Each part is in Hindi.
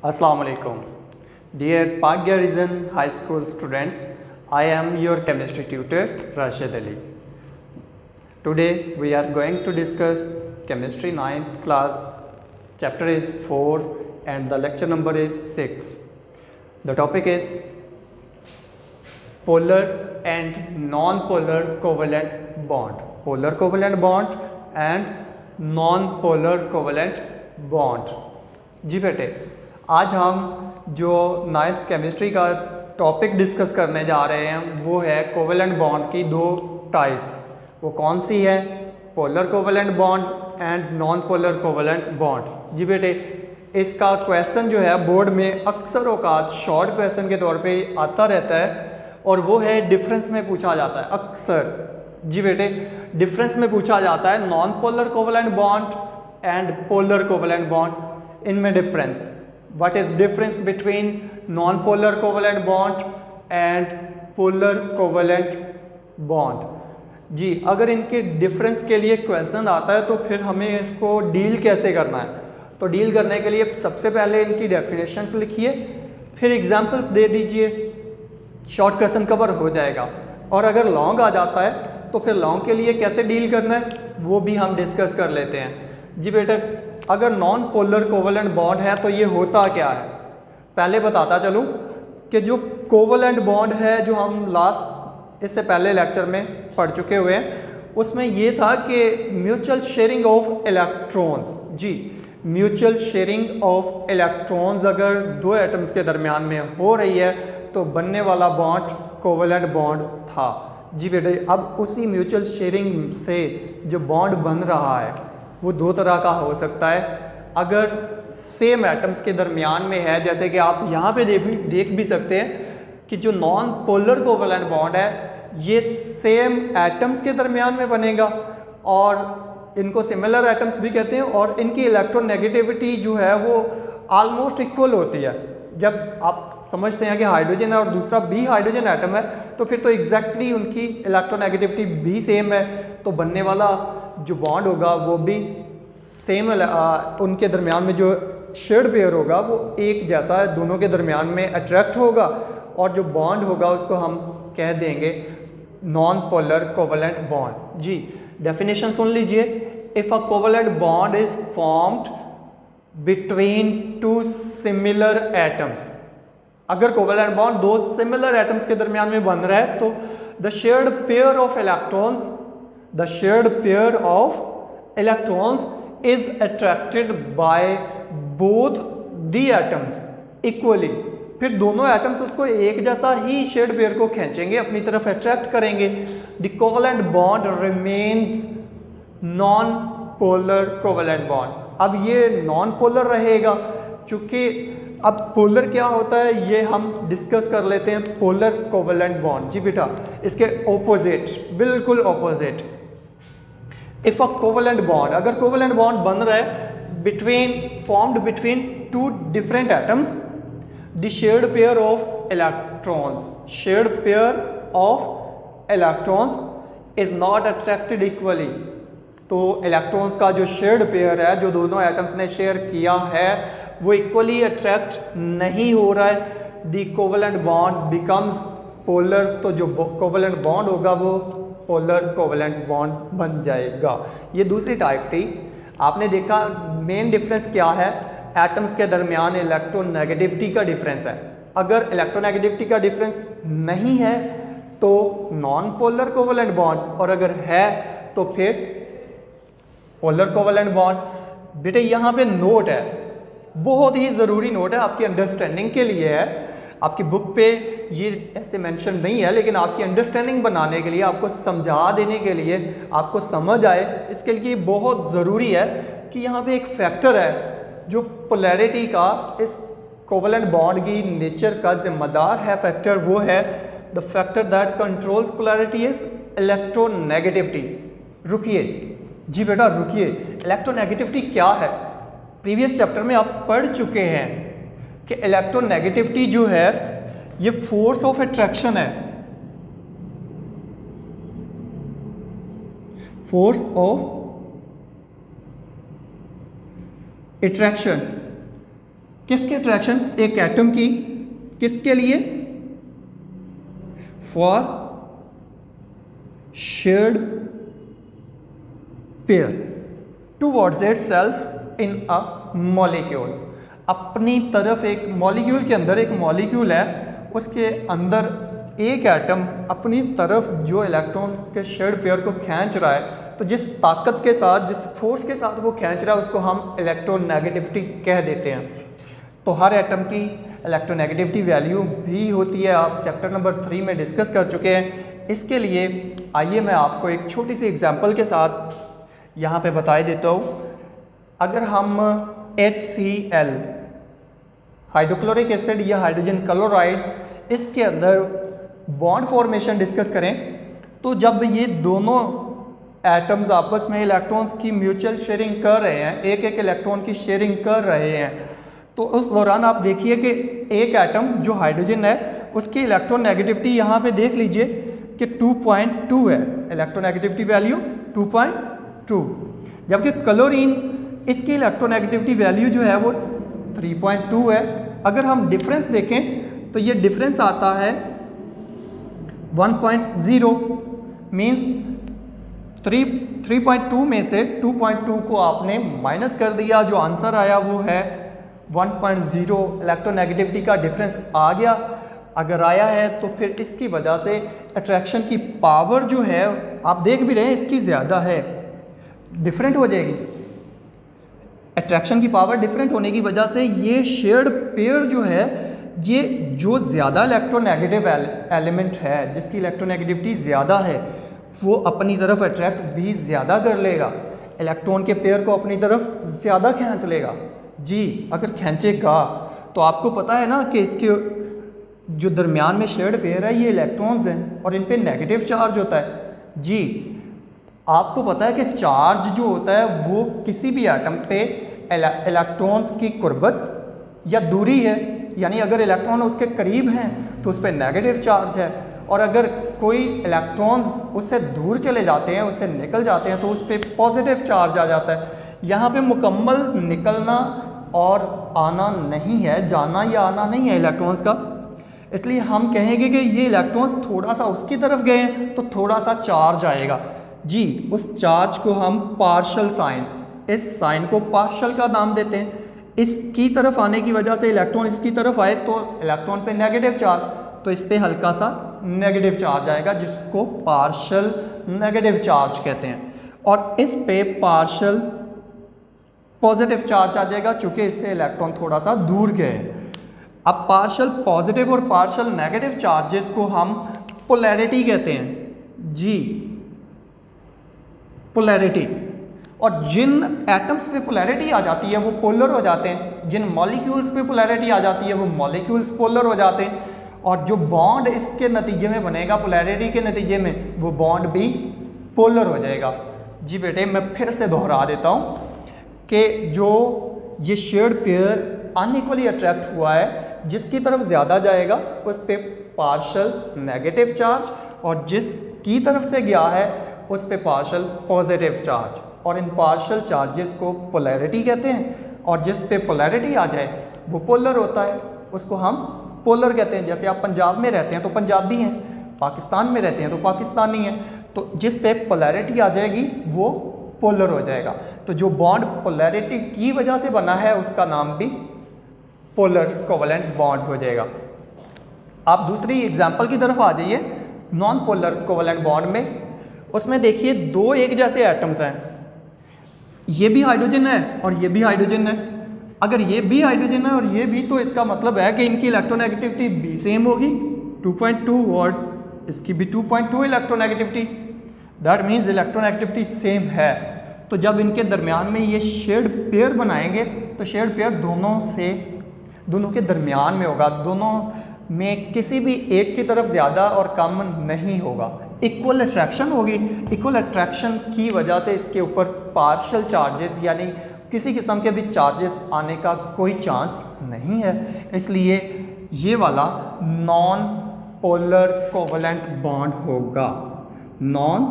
Assalamu alaikum. Dear Pak Garrison High School students, I am your chemistry tutor Rashid Ali. Today we are going to discuss chemistry 9th class. Chapter is 4 and the lecture number is 6. The topic is polar and non-polar covalent bond. Polar covalent bond and non-polar covalent bond. जी बेटे, आज हम जो 9th केमिस्ट्री का टॉपिक डिस्कस करने जा रहे हैं वो है कोवेलेंट बॉन्ड की दो टाइप्स। वो कौन सी है? Polar covalent bond and non polar covalent bond. जी बेटे, इसका क्वेश्चन जो है बोर्ड में अक्सर औकात शॉर्ट क्वेश्चन के तौर पे आता रहता है और वो है डिफरेंस में पूछा जाता है अक्सर। जी बेटे, डिफरेंस में पूछा जाता है non polar covalent bond and polar covalent bond. इनमें difference, what is difference between non polar covalent bond and polar covalent bond. जी, अगर इनके डिफरेंस के लिए क्वेश्चन आता है तो फिर हमें इसको डील कैसे करना है? तो डील करने के लिए सबसे पहले इनकी डेफिनेशंस लिखिए, फिर एग्जांपल्स दे दीजिए, शॉर्ट क्वेश्चन कवर हो जाएगा। और अगर लॉन्ग आ जाता है तो फिर लॉन्ग के लिए कैसे डील करना है वो भी हम डिस्कस कर लेते हैं। जी बेटा, अगर नॉन पोलर कोवेलेंट बॉन्ड है तो ये होता क्या है? पहले बताता चलूँ कि जो कोवेलेंट बॉन्ड है जो हम लास्ट इससे पहले लेक्चर में पढ़ चुके हुए हैं उसमें ये था कि म्यूचुअल शेयरिंग ऑफ इलेक्ट्रॉन्स। जी, म्यूचुअल शेयरिंग ऑफ इलेक्ट्रॉन्स अगर दो एटम्स के दरमियान में हो रही है तो बनने वाला बॉन्ड कोवेलेंट बॉन्ड था। जी बेटे, अब उसी म्यूचुअल शेयरिंग से जो बॉन्ड बन रहा है वो दो तरह का हो सकता है। अगर सेम एटम्स के दरमियान में है, जैसे कि आप यहाँ पे देख भी सकते हैं कि जो नॉन पोलर कोवेलेंट बॉन्ड है ये सेम एटम्स के दरमियान में बनेगा और इनको सिमिलर एटम्स भी कहते हैं और इनकी इलेक्ट्रोनेगेटिविटी जो है वो ऑलमोस्ट इक्वल होती है। जब आप समझते हैं कि हाइड्रोजन है और दूसरा भी हाइड्रोजन एटम है तो फिर तो एग्जैक्टली उनकी इलेक्ट्रोनेगेटिविटी भी सेम है, तो बनने वाला जो बॉन्ड होगा वो भी सेम, उनके दरमियान में जो शेयर्ड पेयर होगा वो एक जैसा है, दोनों के दरमियान में अट्रैक्ट होगा और जो बॉन्ड होगा उसको हम कह देंगे नॉन पोलर कोवेलेंट बॉन्ड। जी, डेफिनेशन सुन लीजिए। If a covalent bond is formed between two similar atoms, अगर कोवेलेंट बॉन्ड दो सिमिलर एटम्स के दरमियान में बन रहा है तो the shared pair of electrons is attracted by both the atoms equally. फिर दोनों एटम्स उसको एक जैसा ही शेयर्ड पेयर को खींचेंगे, अपनी तरफ अट्रैक्ट करेंगे। The covalent bond remains non polar covalent bond. अब ये नॉन पोलर रहेगा, चूंकि अब पोलर क्या होता है ये हम डिस्कस कर लेते हैं। पोलर कोवेलेंट बॉन्ड, जी बेटा, इसके ऑपोजिट, बिल्कुल opposite. If a covalent bond, अगर कोवेलेंट बॉन्ड बन रहा है formed between two different atoms, the shared pair of electrons is not attracted equally. तो इलेक्ट्रॉन्स का जो शेयर्ड पेयर है, जो दोनों एटम्स ने शेयर किया है, वो इक्वली अट्रैक्ट नहीं हो रहा है। The covalent bond becomes polar, तो जो कोवेलेंट बॉन्ड होगा वो पोलर कोवेलेंट बॉन्ड बन जाएगा। ये दूसरी टाइप थी। आपने देखा मेन डिफरेंस क्या है? एटम्स के दरमियान इलेक्ट्रोनेगेटिविटी का डिफरेंस है। अगर इलेक्ट्रोनेगेटिविटी का डिफरेंस नहीं है तो नॉन पोलर कोवेलेंट बॉन्ड, और अगर है तो फिर पोलर कोवेलेंट बॉन्ड। बेटे, यहाँ पे नोट है, बहुत ही ज़रूरी नोट है, आपकी अंडरस्टैंडिंग के लिए है। आपकी बुक पे ये ऐसे मेंशन नहीं है लेकिन आपकी अंडरस्टैंडिंग बनाने के लिए, आपको समझा देने के लिए, आपको समझ आए, इसके लिए बहुत ज़रूरी है कि यहाँ पे एक फैक्टर है जो पोलैरिटी का, इस कोवेलेंट बॉन्ड की नेचर का जिम्मेदार है फैक्टर। वो है the factor that controls polarity is electronegativity. रुकिए जी बेटा, रुकिए, इलेक्ट्रोनेगेटिविटी क्या है? प्रीवियस चैप्टर में आप पढ़ चुके हैं कि इलेक्ट्रोनेगेटिविटी जो है ये फोर्स ऑफ अट्रैक्शन है, फोर्स ऑफ अट्रैक्शन। किसकी अट्रैक्शन? एक एटम की, किसके लिए? For shared pair towards itself in a molecule. अपनी तरफ एक मॉलिक्यूल के अंदर एक मॉलिक्यूल है, उसके अंदर एक एटम अपनी तरफ जो इलेक्ट्रॉन के शेयर्ड पेयर को खींच रहा है, तो जिस ताकत के साथ, जिस फोर्स के साथ वो खींच रहा है, उसको हम इलेक्ट्रोनेगेटिविटी कह देते हैं। तो हर एटम की इलेक्ट्रोनेगेटिविटी वैल्यू भी होती है, आप चैप्टर नंबर 3 में डिस्कस कर चुके हैं। इसके लिए आइए मैं आपको एक छोटी सी एग्जांपल के साथ यहाँ पे बता देता हूँ। अगर हम HCl हाइड्रोक्लोरिक एसिड या हाइड्रोजन क्लोराइड इसके अंदर बॉन्ड फॉर्मेशन डिस्कस करें, तो जब ये दोनों एटम्स आपस में इलेक्ट्रॉन्स की म्यूचुअल शेयरिंग कर रहे हैं, एक एक इलेक्ट्रॉन की शेयरिंग कर रहे हैं, तो उस दौरान आप देखिए कि एक एटम जो हाइड्रोजन है उसकी इलेक्ट्रोनेगेटिविटी यहाँ पे देख लीजिए कि 2.2 है, इलेक्ट्रोनेगेटिविटी वैल्यू 2.2, जबकि क्लोरीन इसकी इलेक्ट्रोनेगेटिविटी वैल्यू जो है वो 3.2 है। अगर हम डिफरेंस देखें तो ये डिफरेंस आता है 1.0, मीन्स 3.2 में से 2.2 को आपने माइनस कर दिया, जो आंसर आया वो है 1.0। इलेक्ट्रोनेगेटिविटी का डिफरेंस आ गया। अगर आया है तो फिर इसकी वजह से अट्रैक्शन की पावर जो है आप देख भी रहे हैं इसकी ज़्यादा है, डिफरेंट हो जाएगी। अट्रैक्शन की पावर डिफरेंट होने की वजह से ये शेयर्ड पेयर जो है, ये जो ज़्यादा इलेक्ट्रोनेगेटिव एलिमेंट है, जिसकी इलेक्ट्रोनेगेटिविटी ज़्यादा है, वो अपनी तरफ अट्रैक्ट भी ज़्यादा कर लेगा, इलेक्ट्रॉन के पेयर को अपनी तरफ ज़्यादा खींच लेगा। जी, अगर खींचेगा तो आपको पता है ना कि इसके जो दरमियान में शेयर्ड पेयर है ये इलेक्ट्रॉन्स हैं और इन पे नेगेटिव चार्ज होता है। जी, आपको पता है कि चार्ज जो होता है वो किसी भी एटम पे इलेक्ट्रॉन्स की कुर्बत या दूरी है, यानी अगर इलेक्ट्रॉन उसके करीब हैं तो उस पर नेगेटिव चार्ज है, और अगर कोई इलेक्ट्रॉन्स उससे दूर चले जाते हैं, उससे निकल जाते हैं, तो उस पर पॉजिटिव चार्ज आ जाता है। यहाँ पे मुकम्मल निकलना और आना नहीं है, जाना या आना नहीं है इलेक्ट्रॉन्स का, इसलिए हम कहेंगे कि ये इलेक्ट्रॉन्स थोड़ा सा उसकी तरफ गए हैं तो थोड़ा सा चार्ज आएगा। जी, उस चार्ज को हम पार्शल साइन, इस साइन को पार्शल का नाम देते हैं। इसकी तरफ आने की वजह से इलेक्ट्रॉन इसकी तरफ आए तो इलेक्ट्रॉन पे नेगेटिव चार्ज, तो इस पे हल्का सा नेगेटिव चार्ज आएगा, जिसको पार्शल नेगेटिव चार्ज कहते हैं, और इस पे पार्शल पॉजिटिव चार्ज आ जाएगा, चूंकि इससे इलेक्ट्रॉन थोड़ा सा दूर गए। अब पार्शल पॉजिटिव और पार्शल नेगेटिव चार्जेस को हम पोलैरिटी कहते हैं। जी, पोलैरिटी। और जिन एटम्स पे पोलैरिटी आ जाती है वो पोलर हो जाते हैं, जिन मॉलिक्यूल्स पे पोलैरिटी आ जाती है वो मॉलिक्यूल्स पोलर हो जाते हैं, और जो बॉन्ड इसके नतीजे में बनेगा पोलैरिटी के नतीजे में, वो बॉन्ड भी पोलर हो जाएगा। जी बेटे, मैं फिर से दोहरा देता हूँ कि जो ये शेयर्ड पेयर अनइक्वली अट्रैक्ट हुआ है, जिसकी तरफ ज़्यादा जाएगा उस पे पार्शल नेगेटिव चार्ज, और जिसकी तरफ से गया है उस पे पार्शल पॉजिटिव चार्ज, और इन पार्शल चार्जेस को पोलैरिटी कहते हैं, और जिस पे पोलैरिटी आ जाए वो पोलर होता है, उसको हम पोलर कहते हैं। जैसे आप पंजाब में रहते हैं तो पंजाबी हैं, पाकिस्तान में रहते हैं तो पाकिस्तानी हैं, तो जिस पे पोलैरिटी आ जाएगी वो पोलर हो जाएगा। तो जो बॉन्ड पोलैरिटी की वजह से बना है उसका नाम भी पोलर कोवलेंट बॉन्ड हो जाएगा। आप दूसरी एग्जांपल की तरफ आ जाइए, नॉन पोलर कोवलेंट बॉन्ड में, उसमें देखिए दो एक जैसे एटम्स हैं, ये भी हाइड्रोजन है और ये भी हाइड्रोजन है। अगर ये भी हाइड्रोजन है और ये भी, तो इसका मतलब है कि इनकी इलेक्ट्रोनेगेटिविटी भी सेम होगी 2.2, और इसकी भी 2.2 electronegativity, that means electronegativity same है। तो जब इनके दरमियान में ये शेयर्ड पेयर बनाएंगे तो शेयर्ड पेयर दोनों के दरमियान में होगा, दोनों में किसी भी एक की तरफ ज़्यादा और कम नहीं होगा, इक्वल अट्रैक्शन होगी। इक्वल अट्रैक्शन की वजह से इसके ऊपर पार्शल चार्जेस यानी किसी किस्म के भी चार्जेस आने का कोई चांस नहीं है, इसलिए ये वाला नॉन पोलर कोवलेंट बॉन्ड होगा, नॉन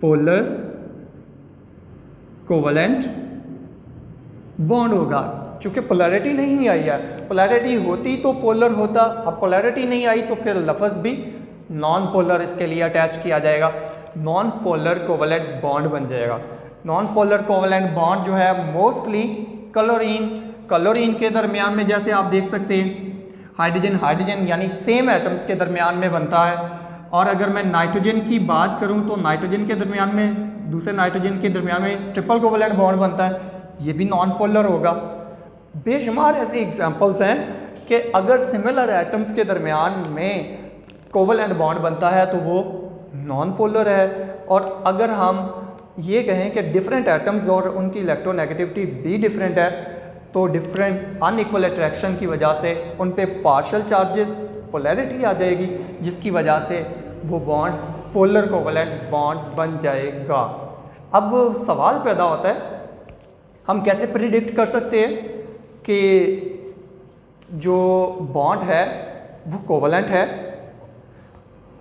पोलर कोवलेंट बॉन्ड होगा। चूँकि पोलैरिटी नहीं आई है, पोलैरिटी होती तो पोलर होता, अब पोलैरिटी नहीं आई तो फिर लफ्ज़ भी नॉन पोलर इसके लिए अटैच किया जाएगा, नॉन पोलर कोवलेंट बॉन्ड बन जाएगा। नॉन पोलर कोवलेंट बॉन्ड जो है मोस्टली क्लोरीन के दरमियान में, जैसे आप देख सकते हैं हाइड्रोजन यानी सेम एटम्स के दरमियान में बनता है। और अगर मैं नाइट्रोजन की बात करूं तो नाइट्रोजन के दरमियान में, दूसरे नाइट्रोजन के दरमियान में ट्रिपल कोवलेंट बॉन्ड बनता है, ये भी नॉन पोलर होगा। बेशुमार ऐसे एग्जांपल्स हैं कि अगर सिमिलर एटम्स के दरमियान में कोवलेंट बॉन्ड बनता है तो वो नॉन पोलर है। और अगर हम ये कहें कि डिफरेंट एटम्स और उनकी इलेक्ट्रोनेगेटिविटी भी डिफरेंट है तो डिफरेंट अनइक्वल अट्रैक्शन की वजह से उन पे पार्शियल चार्जेस, पोलैरिटी आ जाएगी, जिसकी वजह से वो बॉन्ड पोलर कोवलेंट बॉन्ड बन जाएगा। अब सवाल पैदा होता है, हम कैसे प्रिडिक्ट कर सकते हैं कि जो बॉन्ड है वो कोवलेंट है।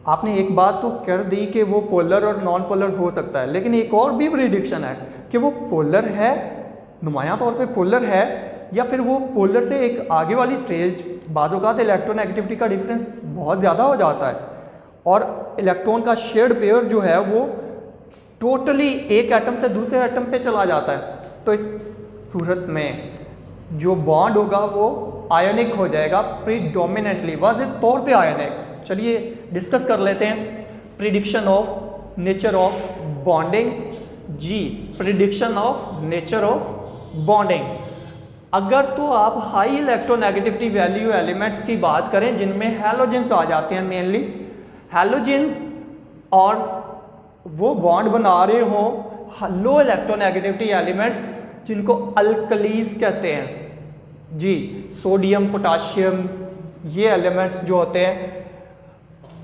आपने एक बात तो कर दी कि वो पोलर और नॉन पोलर हो सकता है, लेकिन एक और भी प्रिडिक्शन है कि वो पोलर है, नुमायां तौर पे पोलर है, या फिर वो पोलर से एक आगे वाली स्टेज, बाज़ औक़ात इलेक्ट्रोनेगेटिविटी का डिफरेंस बहुत ज़्यादा हो जाता है और इलेक्ट्रॉन का शेयर्ड पेयर जो है वो टोटली एक एटम से दूसरे एटम पे चला जाता है। तो इस सूरत में जो बॉन्ड होगा वो आयनिक हो जाएगा, प्रीडोमिनेंटली वाज़ेह तौर पे आयनिक। चलिए डिस्कस कर लेते हैं prediction of nature of bonding. जी, prediction of nature of bonding. अगर तो आप हाई इलेक्ट्रोनेगेटिविटी वैल्यू एलिमेंट्स की बात करें जिनमें हैलोजेंस आ जाते हैं, मेनली हैलोजेंस, और वो बॉन्ड बना रहे हों लो इलेक्ट्रोनेगेटिविटी एलिमेंट्स जिनको अल्कलीज कहते हैं। जी, सोडियम, पोटाशियम, ये एलिमेंट्स जो होते हैं,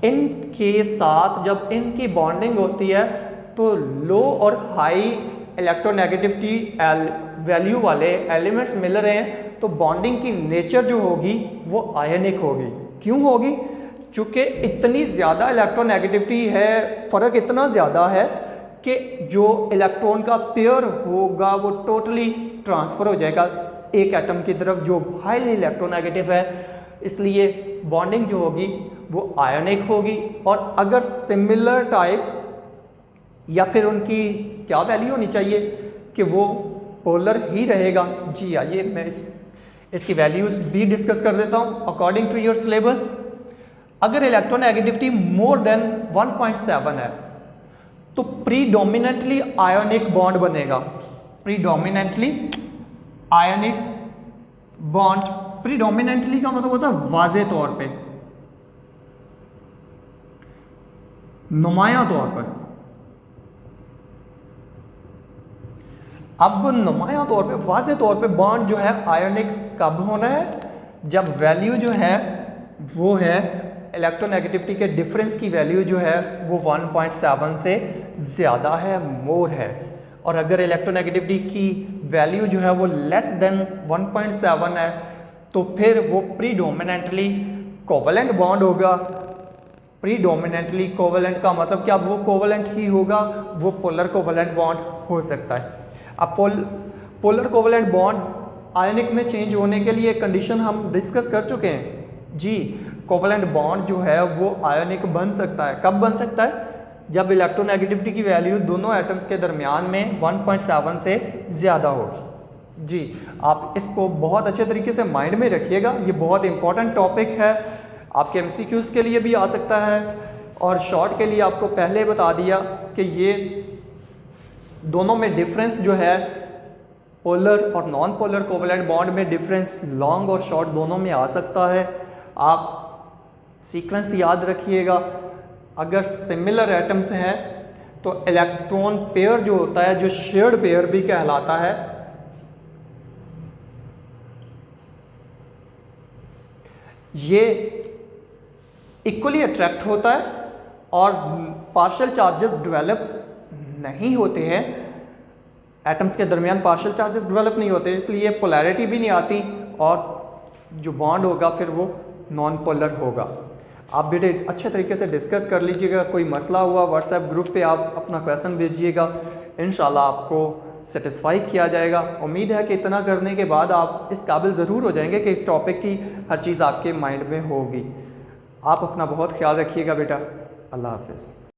इनके साथ जब इनकी बॉन्डिंग होती है तो लो और हाई इलेक्ट्रोनेगेटिविटी वैल्यू वाले एलिमेंट्स मिल रहे हैं तो बॉन्डिंग की नेचर जो होगी वो आयनिक होगी। क्यों होगी? चूँकि इतनी ज़्यादा इलेक्ट्रोनेगेटिविटी है, फ़र्क इतना ज़्यादा है कि जो इलेक्ट्रॉन का पेयर होगा वो टोटली ट्रांसफ़र हो जाएगा एक एटम की तरफ जो हाईली इलेक्ट्रोनेगेटिव है, इसलिए बॉन्डिंग जो होगी वो आयनिक होगी। और अगर सिमिलर टाइप या फिर उनकी क्या वैल्यू होनी चाहिए कि वो पोलर ही रहेगा। जी आइए मैं इसकी वैल्यूज़ भी डिस्कस कर देता हूँ अकॉर्डिंग टू योर सिलेबस। अगर इलेक्ट्रोनेगेटिविटी मोर देन 1.7 है तो प्रीडोमिनेंटली आयोनिक बॉन्ड बनेगा। प्रीडोमिनेंटली आयोनिक बॉन्ड, प्रीडोमिनेंटली का मतलब होता है वाज़े तौर पे, नुमायां तौर पर। अब नुमायां तौर पे, वाज़े तौर पे बॉन्ड जो है आयोनिक कब होना है? जब वैल्यू जो है वो है इलेक्ट्रोनेगेटिविटी के डिफरेंस की वैल्यू जो है वो 1.7 से ज़्यादा है, मोर है। और अगर इलेक्ट्रोनेगेटिविटी की वैल्यू जो है वो लेस देन 1.7 है तो फिर वो प्रीडोमिनेंटली कोवलेंट बॉन्ड होगा। प्रीडोमिनेंटली कोवलेंट का मतलब क्या? वो कोवलेंट ही होगा, वो पोलर कोवलेंट बॉन्ड हो सकता है। अब पोलर कोवलेंट बॉन्ड आयनिक में चेंज होने के लिए कंडीशन हम डिस्कस कर चुके हैं। जी, कोवलेंट बॉन्ड जो है वो आयनिक बन सकता है। कब बन सकता है? जब इलेक्ट्रोनेगेटिविटी की वैल्यू दोनों एटम्स के दरमियान में 1.7 से ज़्यादा होगी। जी, आप इसको बहुत अच्छे तरीके से माइंड में रखिएगा, ये बहुत इंपॉर्टेंट टॉपिक है, आपके MCQs के लिए भी आ सकता है। और शॉर्ट के लिए आपको पहले बता दिया कि ये दोनों में डिफरेंस जो है पोलर और नॉन पोलर कोवलेंट बॉन्ड में डिफरेंस लॉन्ग और शॉर्ट दोनों में आ सकता है। आप सीक्वेंस याद रखिएगा। अगर सिमिलर एटम्स हैं तो इलेक्ट्रॉन पेयर जो होता है, जो शेयर्ड पेयर भी कहलाता है, ये इक्वली अट्रैक्ट होता है और पार्शियल चार्जेस डेवलप नहीं होते हैं। एटम्स के दरमियान पार्शियल चार्जेस डेवलप नहीं होते, इसलिए पोलैरिटी भी नहीं आती और जो बॉन्ड होगा फिर वो नॉन पोलर होगा। आप बेटे अच्छे तरीके से डिस्कस कर लीजिएगा। कोई मसला हुआ व्हाट्सएप ग्रुप पे आप अपना क्वेश्चन भेजिएगा, इंशाल्लाह आपको सेटिस्फाई किया जाएगा। उम्मीद है कि इतना करने के बाद आप इस काबिल ज़रूर हो जाएंगे कि इस टॉपिक की हर चीज़ आपके माइंड में होगी। आप अपना बहुत ख्याल रखिएगा बेटा। अल्लाह हाफ़िज़।